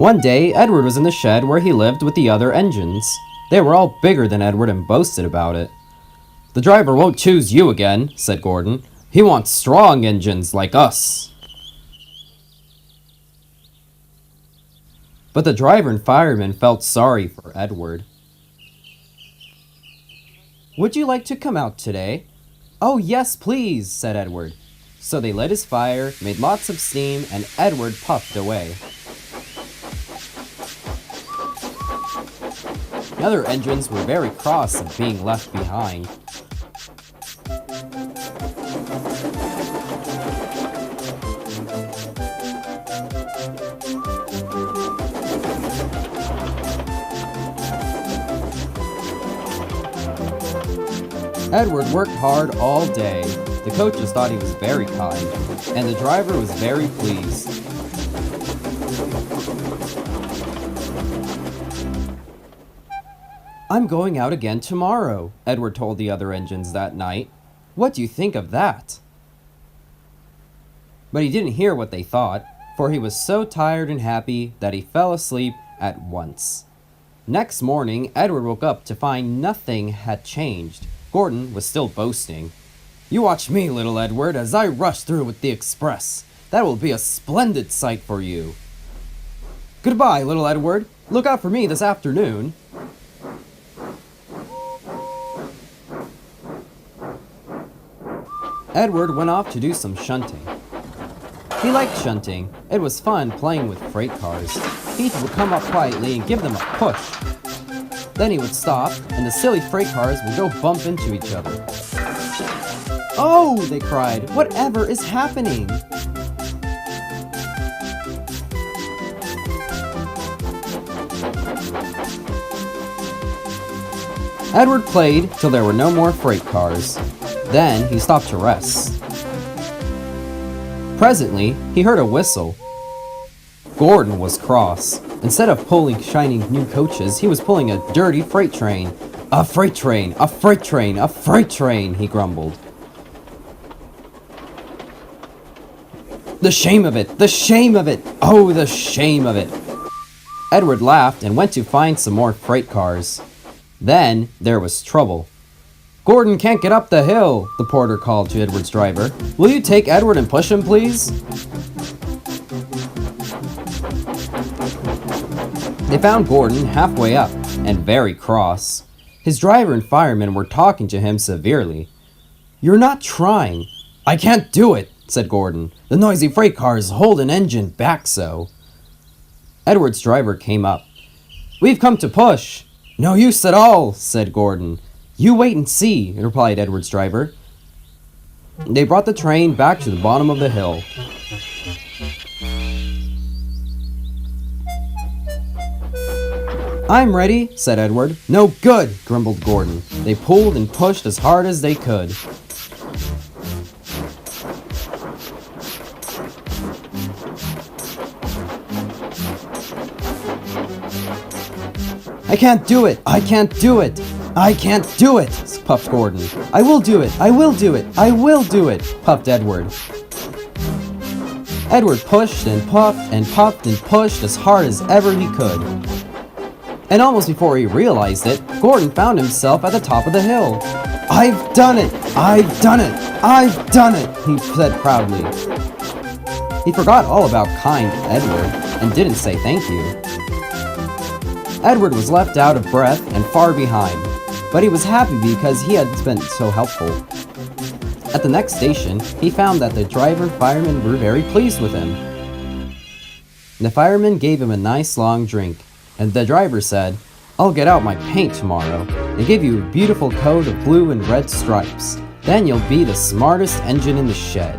One day, Edward was in the shed where he lived with the other engines. They were all bigger than Edward and boasted about it. "The driver won't choose you again," said Gordon. "He wants strong engines like us." But the driver and fireman felt sorry for Edward. "Would you like to come out today?" "Oh, yes, please," said Edward. So they lit his fire, made lots of steam, and Edward puffed away. The other engines were very cross at being left behind. Edward worked hard all day. The coaches thought he was very kind, and the driver was very pleased. "I'm going out again tomorrow," Edward told the other engines that night. "What do you think of that?" But he didn't hear what they thought, for he was so tired and happy that he fell asleep at once. Next morning, Edward woke up to find nothing had changed. Gordon was still boasting. "You watch me, little Edward, as I rush through with the express. That will be a splendid sight for you." "Goodbye, little Edward. Look out for me this afternoon." Edward went off to do some shunting. He liked shunting. It was fun playing with freight cars. He would come up quietly and give them a push. Then he would stop, and the silly freight cars would go bump into each other. "Oh!" they cried. "Whatever is happening?" Edward played till there were no more freight cars. Then he stopped to rest. Presently, he heard a whistle. Gordon was cross. Instead of pulling shiny new coaches, he was pulling a dirty freight train. "A freight train! A freight train! A freight train!" he grumbled. "The shame of it! The shame of it! Oh, the shame of it!" Edward laughed and went to find some more freight cars. Then there was trouble. "Gordon can't get up the hill," the porter called to Edward's driver. "Will you take Edward and push him, please?" They found Gordon halfway up and very cross. His driver and fireman were talking to him severely. "You're not trying." "I can't do it," said Gordon. "The noisy freight cars hold an engine back so." Edward's driver came up. "We've come to push." "No use at all," said Gordon. "You wait and see," replied Edward's driver. They brought the train back to the bottom of the hill. "I'm ready," said Edward. "No good," grumbled Gordon. They pulled and pushed as hard as they could. "I can't do it! I can't do it! I can't do it!" puffed Gordon. "I will do it! I will do it! I will do it!" puffed Edward. Edward pushed and puffed and puffed and pushed as hard as ever he could. And almost before he realized it, Gordon found himself at the top of the hill. "I've done it! I've done it! I've done it!" he said proudly. He forgot all about kind Edward and didn't say thank you. Edward was left out of breath and far behind, but he was happy because he had been so helpful. At the next station, he found that the driver and fireman were very pleased with him. The fireman gave him a nice long drink, and the driver said, "I'll get out my paint tomorrow and give you a beautiful coat of blue and red stripes. Then you'll be the smartest engine in the shed."